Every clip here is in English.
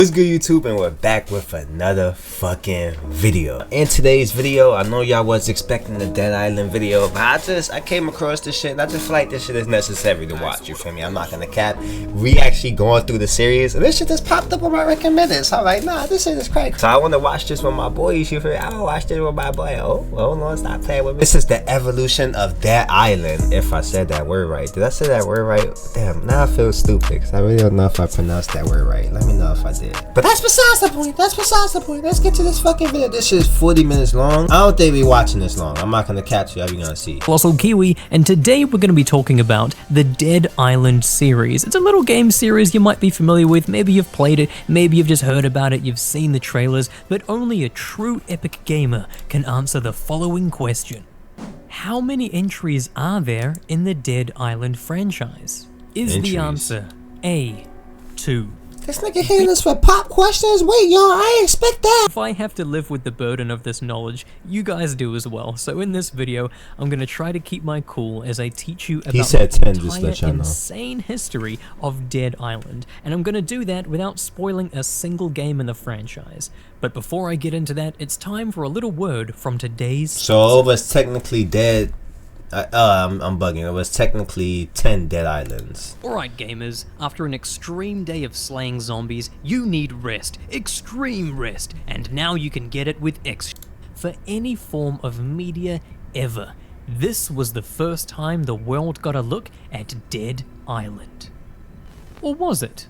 What's good, YouTube, and we're back with another fucking video. In today's video, I know y'all was expecting the Dead Island video, but I came across this shit and I just feel like this shit is necessary to watch, you feel me? I'm not gonna cap. We actually going through the series and this shit just popped up on my recommended, so I'm like, nah, this shit is crazy. So I want to watch this with my boys, you feel me? I wanna watch this with my boy. Oh, hold on, stop playing with me. This is the evolution of Dead Island, if I said that word right. Did I say that word right? Damn, now I feel stupid because I really don't know if I pronounced that word right. Let me know if I did. But that's besides the point. That's besides the point. Let's get to this fucking video. This shit is 40 minutes long. I don't think we watching this long. I'm not gonna catch you. You're gonna see. Colossal Kiwi, and today we're gonna be talking about the Dead Island series. It's a little game series you might be familiar with. Maybe you've played it. Maybe you've just heard about it. You've seen the trailers. But only a true epic gamer can answer the following question: how many entries are there in the Dead Island franchise? Is the answer A, 2? This nigga hitting us for pop questions? Wait, y'all, I ain't expect that. If I have to live with the burden of this knowledge, you guys do as well. So in this video, I'm going to try to keep my cool as I teach you about the entire insane history of Dead Island. And I'm going to do that without spoiling a single game in the franchise. But before I get into that, it's time for a little word from today's... So it was technically dead... I'm bugging. It was technically 10 Dead Islands. Alright gamers, after an extreme day of slaying zombies, you need rest. Extreme rest. And now you can get it with for any form of media ever. This was the first time the world got a look at Dead Island. Or was it?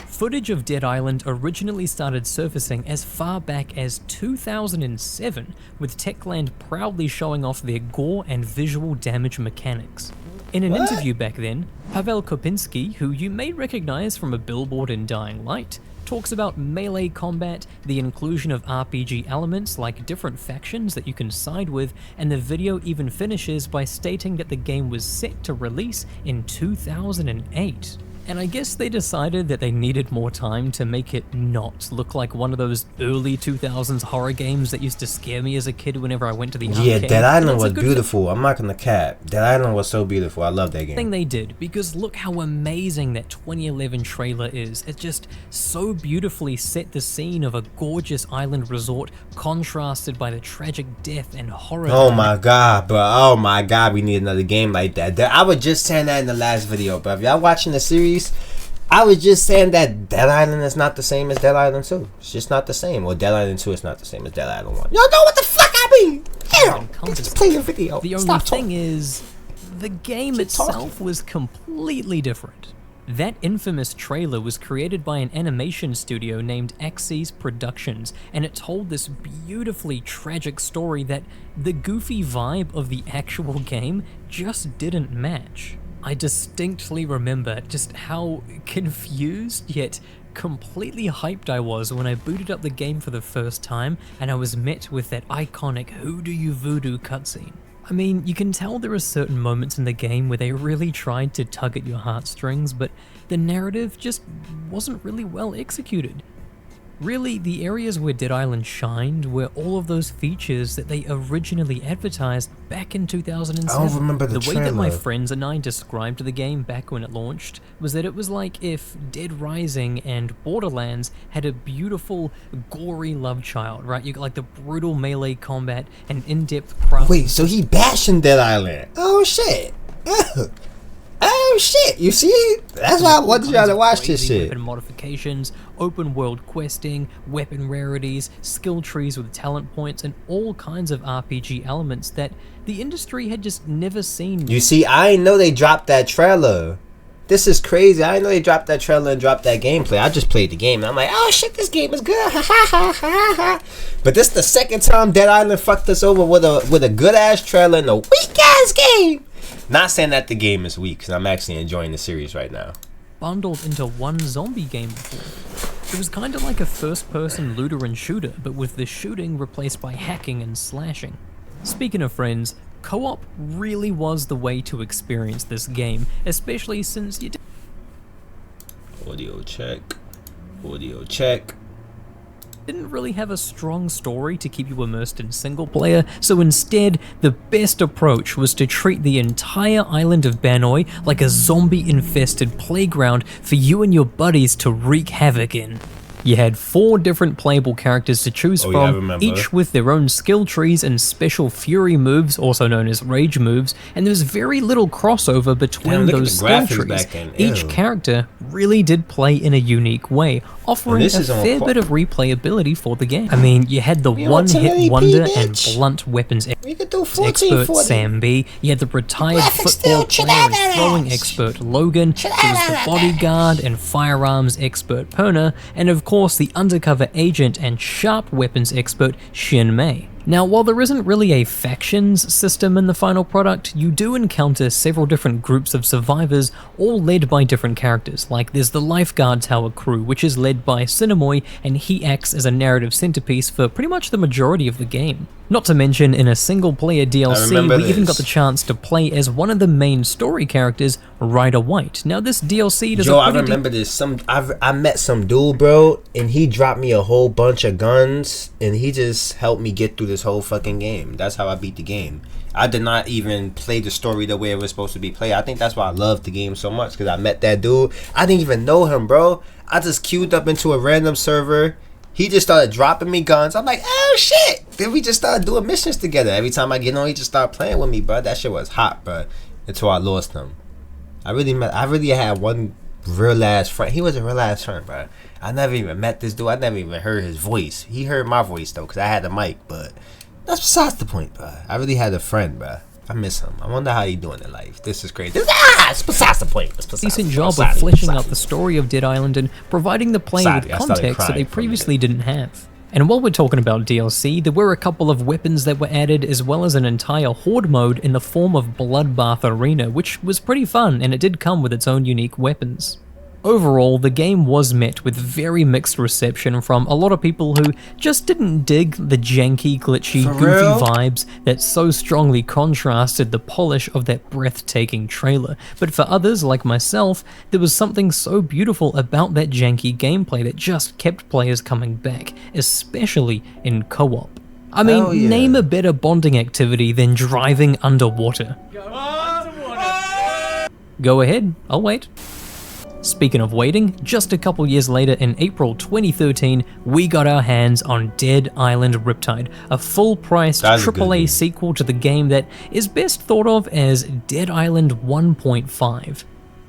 Footage of Dead Island originally started surfacing as far back as 2007, with Techland proudly showing off their gore and visual damage mechanics. In an interview back then, Pavel Kopinski, who you may recognize from a billboard in Dying Light, talks about melee combat, the inclusion of RPG elements like different factions that you can side with, and the video even finishes by stating that the game was set to release in 2008. And I guess they decided that they needed more time to make it not look like one of those early 2000s horror games that used to scare me as a kid whenever I went to the arcade. Yeah, Dead Island was beautiful. I'm not gonna cap. Dead Island was so beautiful. I love that game. Thing they did, because look how amazing that 2011 trailer is. It just so beautifully set the scene of a gorgeous island resort contrasted by the tragic death and horror. Oh my god, bro. Oh my god, we need another game like that. I was just saying that in the last video, but if y'all watching the series, I was just saying that Dead Island is not the same as Dead Island 2. It's just not the same. Or Dead Island 2 is not the same as Dead Island 1. Y'all know what the fuck I mean? Damn! Just play the video. The only thing is, the game itself was completely different. That infamous trailer was created by an animation studio named Axis Productions, and it told this beautifully tragic story that the goofy vibe of the actual game just didn't match. I distinctly remember just how confused yet completely hyped I was when I booted up the game for the first time and I was met with that iconic "Who do you voodoo" cutscene. I mean, you can tell there are certain moments in the game where they really tried to tug at your heartstrings, but the narrative just wasn't really well executed. Really, the areas where Dead Island shined were all of those features that they originally advertised back in 2007. I don't remember the way that my friends and I described the game back when it launched was that it was like if Dead Rising and Borderlands had a beautiful, gory love child, right? You got like the brutal melee combat and in-depth craft. Wait, so he bashing Dead Island? Oh shit! Oh shit! You see? That's why I wanted y'all to watch this shit. Weapon modifications, open world questing, weapon rarities, skill trees with talent points, and all kinds of RPG elements that the industry had just never seen. You see, I didn't know they dropped that trailer. This is crazy. I didn't know they dropped that trailer and dropped that gameplay. I just played the game and I'm like, oh shit, this game is good. But this is the second time Dead Island fucked us over with a good ass trailer and a weak ass game. Not saying that the game is weak, because I'm actually enjoying the series right now. Bundled into one zombie game before. It was kind of like a first-person looter and shooter, but with the shooting replaced by hacking and slashing. Speaking of friends, co-op really was the way to experience this game, especially since you Audio check. Audio check. didn't really have a strong story to keep you immersed in single player, so instead, the best approach was to treat the entire island of Banoi like a zombie-infested playground for you and your buddies to wreak havoc in. You had 4 different playable characters to choose Oh, yeah, I from, remember. each with their own skill trees and special fury moves, also known as rage moves, and there's very little crossover between Damn, look at those the skill graphics trees. back then. Each Ew. character really did play in a unique way, offering a this is on fair bit of replayability for the game. I mean, you had the You want one-hit 1080p, wonder and bitch? blunt weapons We could do expert 1440. Sam B, you had the retired graphics football still player and throwing trash. expert Logan, there was the bodyguard and firearms expert Perna, and of course the undercover agent and sharp weapons expert Shin Mei. Now, while there isn't really a factions system in the final product, you do encounter several different groups of survivors, all led by different characters. Like, there's the Lifeguard Tower crew, which is led by Cinemoy, and he acts as a narrative centerpiece for pretty much the majority of the game. Not to mention, in a single-player DLC, we even got the chance to play as one of the main story characters, Ryder White. Now, this DLC does Joe, I remember this. I met some dude, bro, and he dropped me a whole bunch of guns, and he just helped me get through this whole fucking game. That's how I beat the game. I did not even play the story the way it was supposed to be played. I think that's why I loved the game so much, because I met that dude. I didn't even know him, bro. I just queued up into a random server. He just started dropping me guns. I'm like, oh shit. Then we just started doing missions together. Every time I get on, he just started playing with me, bro. That shit was hot, bro. Until I lost him. I really had one real ass friend. He was a real ass friend, bro. I never even met this dude. I never even heard his voice. He heard my voice though, because I had the mic, but that's besides the point, bro. I really had a friend, bro. I miss him. I wonder how he doing in life. This is crazy. It's besides the point. It's besides decent job of fleshing out the story of Dead Island and providing the player with context that they previously didn't have. And while we're talking about DLC, there were a couple of weapons that were added, as well as an entire horde mode in the form of Bloodbath Arena, which was pretty fun, and it did come with its own unique weapons. Overall, the game was met with very mixed reception from a lot of people who just didn't dig the janky, glitchy, goofy vibes that so strongly contrasted the polish of that breathtaking trailer. But for others, like myself, there was something so beautiful about that janky gameplay that just kept players coming back, especially in co-op. I mean, name a better bonding activity than driving underwater. Go ahead, I'll wait. Speaking of waiting, just a couple years later in April 2013, we got our hands on Dead Island Riptide, a full-priced AAA sequel to the game that is best thought of as Dead Island 1.5.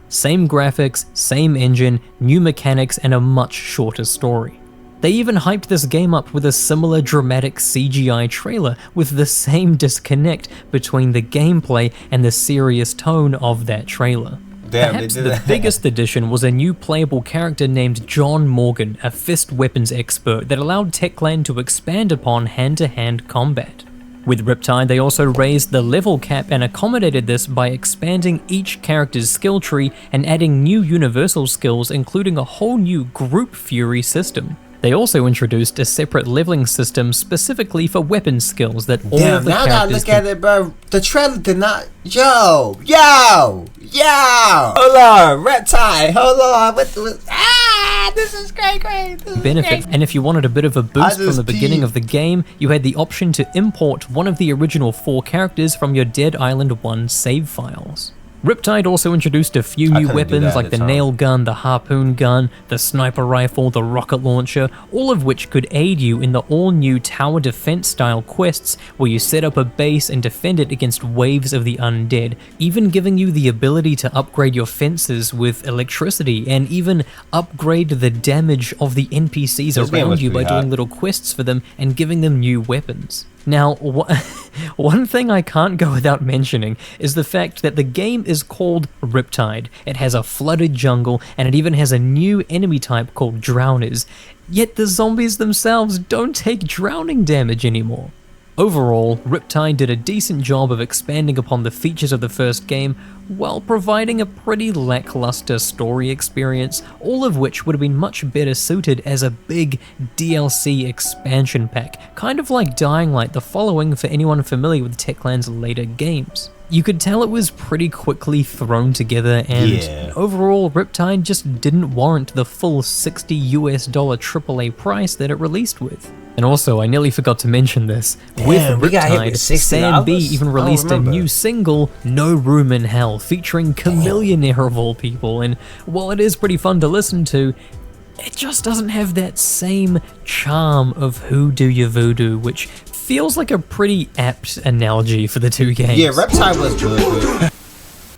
Same graphics, same engine, new mechanics, and a much shorter story. They even hyped this game up with a similar dramatic CGI trailer with the same disconnect between the gameplay and the serious tone of that trailer. Perhaps the biggest addition was a new playable character named John Morgan, a fist weapons expert that allowed Techland to expand upon hand-to-hand combat. With Riptide, they also raised the level cap and accommodated this by expanding each character's skill tree and adding new universal skills, including a whole new group fury system. They also introduced a separate leveling system specifically for weapon skills that all of the characters... Damn, now I gotta look at it, bro. The trailer did not... Yo! Hold on, Reptile, hold on. This is great. Benefit. And if you wanted a bit of a boost from the beginning of the game, you had the option to import one of the original 4 characters from your Dead Island 1 save files. Riptide also introduced a few new weapons like the nail gun, the harpoon gun, the sniper rifle, the rocket launcher, all of which could aid you in the all-new tower defense style quests where you set up a base and defend it against waves of the undead, even giving you the ability to upgrade your fences with electricity and even upgrade the damage of the NPCs around you by doing little quests for them and giving them new weapons. Now, one thing I can't go without mentioning is the fact that the game is called Riptide. It has a flooded jungle, and it even has a new enemy type called Drowners, yet the zombies themselves don't take drowning damage anymore. Overall, Riptide did a decent job of expanding upon the features of the first game while providing a pretty lackluster story experience, all of which would have been much better suited as a big DLC expansion pack, kind of like Dying Light the Following for anyone familiar with Techland's later games. You could tell it was pretty quickly thrown together, and overall Riptide just didn't warrant the full $60 AAA price that it released with. And also, I nearly forgot to mention this, with Riptide, Sam B even released a new single, No Room in Hell, featuring Chameleonaire of all people, and while it is pretty fun to listen to, it just doesn't have that same charm of Who Do You Voodoo, which feels like a pretty apt analogy for the two games. Yeah, Riptide was good,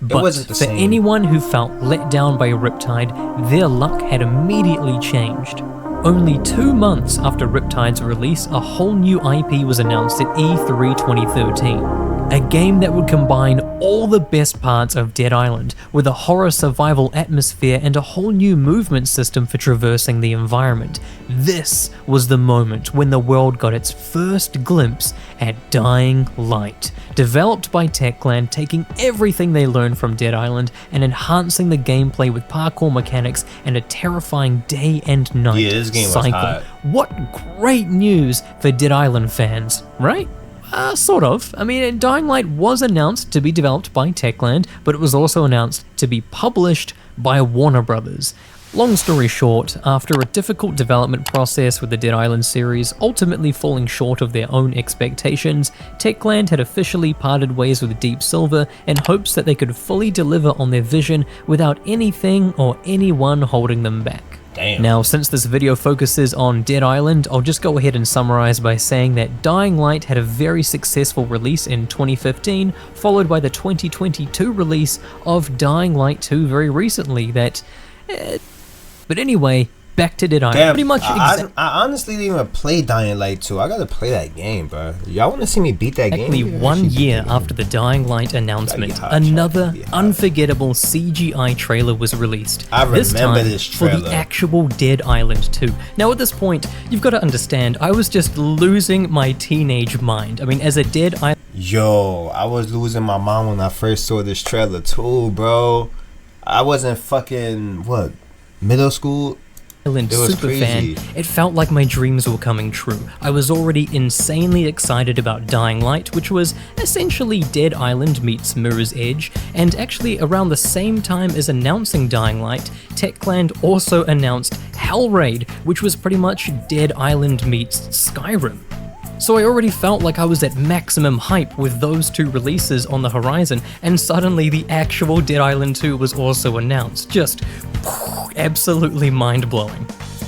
but it wasn't the for same. anyone who felt let down by Riptide, their luck had immediately changed. Only 2 months after Riptide's release, a whole new IP was announced at E3 2013. A game that would combine all the best parts of Dead Island with a horror survival atmosphere and a whole new movement system for traversing the environment. This was the moment when the world got its first glimpse at Dying Light, developed by Techland, taking everything they learned from Dead Island and enhancing the gameplay with parkour mechanics and a terrifying day and night this game was cycle. hot. What great news for Dead Island fans, right? Sort of. I mean, Dying Light was announced to be developed by Techland, but it was also announced to be published by Warner Brothers. Long story short, after a difficult development process with the Dead Island series ultimately falling short of their own expectations, Techland had officially parted ways with Deep Silver in hopes that they could fully deliver on their vision without anything or anyone holding them back. Damn. Now, since this video focuses on Dead Island, I'll just go ahead and summarize by saying that Dying Light had a very successful release in 2015, followed by the 2022 release of Dying Light 2 very recently but anyway, back to Dead Island. Damn, Pretty much I honestly didn't even play Dying Light 2. I gotta play that game, bro. Y'all wanna see me beat that exactly game? 1 year after the Dying Light announcement, another unforgettable CGI trailer was released. I this remember time this for trailer. the actual Dead Island 2. Now at this point, you've got to understand, I was just losing my teenage mind. I mean, as a Dead Island... Yo, I was losing my mind when I first saw this trailer too, bro. I wasn't fucking, what, middle school? Super fan, it felt like my dreams were coming true. I was already insanely excited about Dying Light, which was essentially Dead Island meets Mirror's Edge, and actually around the same time as announcing Dying Light, Techland also announced Hellraid, which was pretty much Dead Island meets Skyrim. So I already felt like I was at maximum hype with those two releases on the horizon, and suddenly the actual Dead Island 2 was also announced. Just absolutely mind-blowing.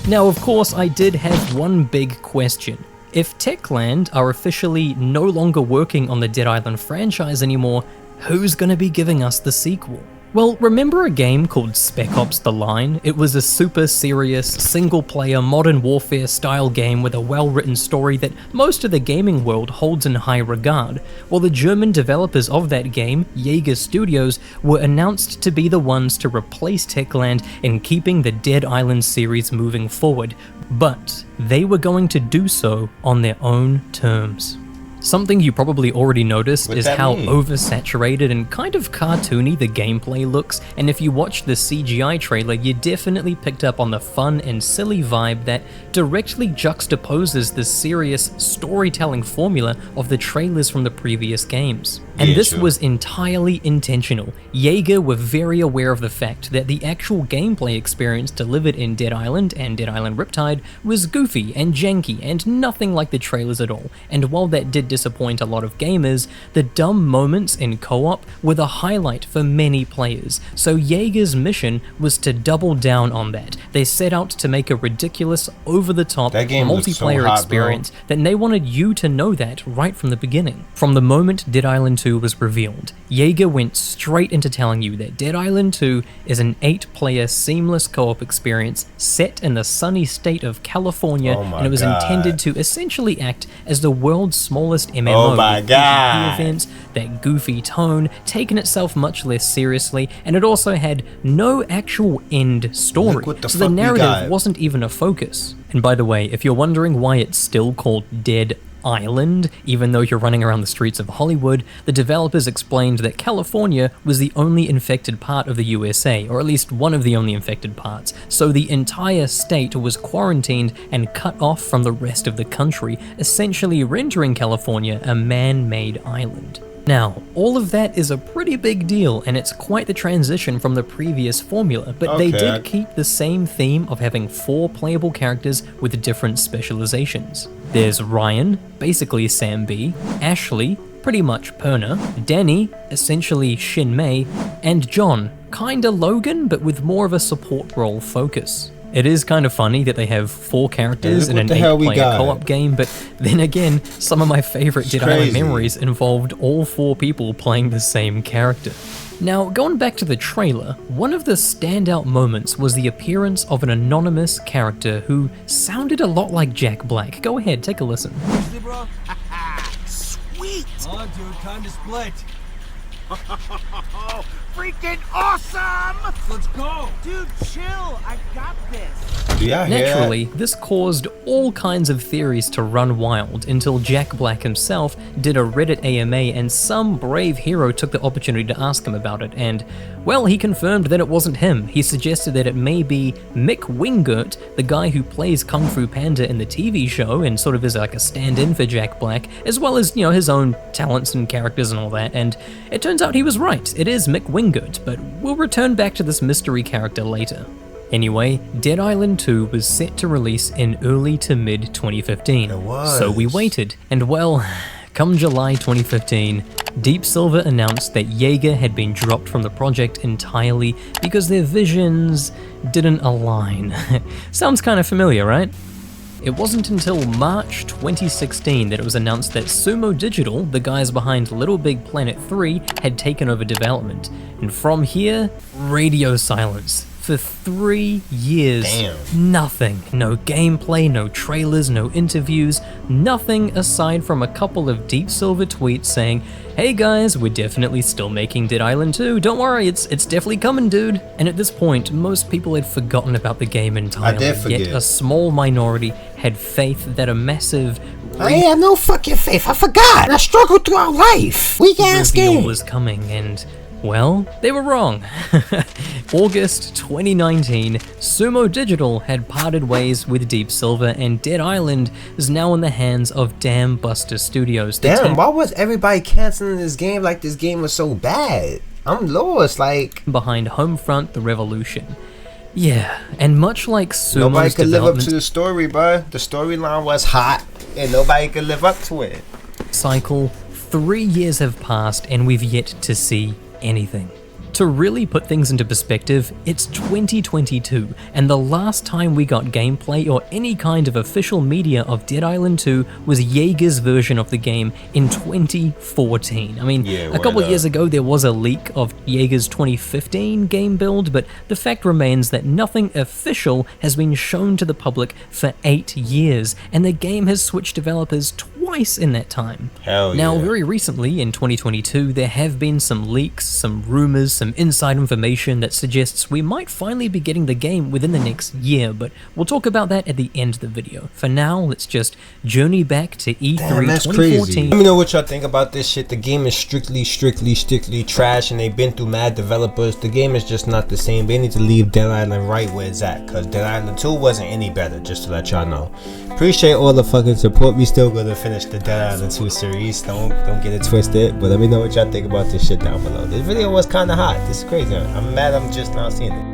Now, of course, I did have one big question. If Techland are officially no longer working on the Dead Island franchise anymore, who's gonna be giving us the sequel? Well, remember a game called Spec Ops: The Line? It was a super serious, single-player, modern warfare style game with a well-written story that most of the gaming world holds in high regard. Well, the German developers of that game, Jaeger Studios, were announced to be the ones to replace Techland in keeping the Dead Island series moving forward, but they were going to do so on their own terms. Something you probably already noticed is how oversaturated and kind of cartoony the gameplay looks, and if you watch the CGI trailer, you definitely picked up on the fun and silly vibe that directly juxtaposes the serious storytelling formula of the trailers from the previous games. And this was entirely intentional. Jaeger were very aware of the fact that the actual gameplay experience delivered in Dead Island and Dead Island Riptide was goofy and janky and nothing like the trailers at all, and while that did disappoint a lot of gamers, the dumb moments in co-op were the highlight for many players, so Jaeger's mission was to double down on that. They set out to make a ridiculous, over-the-top multiplayer experience, and they wanted you to know that right from the beginning. From the moment Dead Island 2 was revealed, Jaeger went straight into telling you that Dead Island 2 is an 8-player seamless co-op experience set in the sunny state of California, and it was intended to essentially act as the world's smallest MMO with PvP events, that goofy tone, taking itself much less seriously, and it also had no actual end story, so the narrative wasn't even a focus. And by the way, if you're wondering why it's still called Dead Island, even though you're running around the streets of Hollywood, the developers explained that California was the only infected part of the USA, or at least one of the only infected parts, so the entire state was quarantined and cut off from the rest of the country, essentially rendering California a man-made island. Now, all of that is a pretty big deal, and it's quite the transition from the previous formula, but they did keep the same theme of having 4 playable characters with different specializations. There's Ryan, basically Sam B, Ashley, pretty much Perna, Danny, essentially Shin Mei, and John, kinda Logan, but with more of a support role focus. It is kind of funny that they have 4 characters in an What the hell we 8-player got? co-op game, but then again, some of my favorite Dead Island crazy. memories involved all 4 people playing the same character. Now, going back to the trailer, one of the standout moments was the appearance of an anonymous character who sounded a lot like Jack Black. Go ahead, take a listen. Sweet! Oh, dude, time to split. Freaking awesome! Let's go! Dude, chill. I got this. Do y'all hear that? Naturally, this caused all kinds of theories to run wild until Jack Black himself did a Reddit AMA and some brave hero took the opportunity to ask him about it, and, well, he confirmed that it wasn't him. He suggested that it may be Mick Wingert, the guy who plays Kung Fu Panda in the TV show and sort of is like a stand-in for Jack Black, as well as, you know, his own talents and characters and all that, and it turns out he was right. It is Mick Wingert, but we'll return back to this mystery character later. Anyway, Dead Island 2 was set to release in early to mid 2015. It was. So we waited, and well, come July 2015, Deep Silver announced that Jaeger had been dropped from the project entirely because their visions didn't align. Sounds kind of familiar, right? It wasn't until March 2016 that it was announced that Sumo Digital, the guys behind Little Big Planet 3, had taken over development. And from here, radio silence. For 3 years, Damn. nothing. No gameplay, no trailers, no interviews, nothing aside from a couple of Deep Silver tweets saying, "Hey guys, we're definitely still making Dead Island 2, don't worry, it's definitely coming, dude." And at this point, most people had forgotten about the game entirely, did forget. yet a small minority had faith that a massive I have no fucking faith. I forgot. I struggled throughout life. Weak ass reveal game. was coming, and, well, they were wrong. August 2019, Sumo Digital had parted ways with Deep Silver, and Dead Island is now in the hands of Dam Buster Studios. the Damn, team why was everybody canceling this game like this game was so bad? I'm lost, like... behind Homefront: The Revolution. Yeah, and much like Sumo's Nobody could live up development to the story, bruh. The storyline was hot, and nobody could live up to it. cycle, 3 years have passed and we've yet to see anything. To really put things into perspective, it's 2022, and the last time we got gameplay or any kind of official media of Dead Island 2 was Jaeger's version of the game in 2014. I mean, Yeah, a couple well, years ago there was a leak of Jaeger's 2015 game build, but the fact remains that nothing official has been shown to the public for 8 years, and the game has switched developers twice in that time. Hell Now, yeah. very recently, in 2022, there have been some leaks, some rumors, some inside information that suggests we might finally be getting the game within the next year, but we'll talk about that at the end of the video. For now, let's just journey back to E3 Damn, that's 2014. crazy. Let me know what y'all think about this shit. The game is strictly trash, and they've been through mad developers. The game is just not the same. They need to leave Dead Island right where it's at, because Dead Island 2 wasn't any better, just to let y'all know. Appreciate all the fucking support. We still gonna finish the Dead Island 2 series. Don't get it twisted. But let me know what y'all think about this shit down below. This video was kinda hot. This is crazy. I'm mad I'm just now seeing it.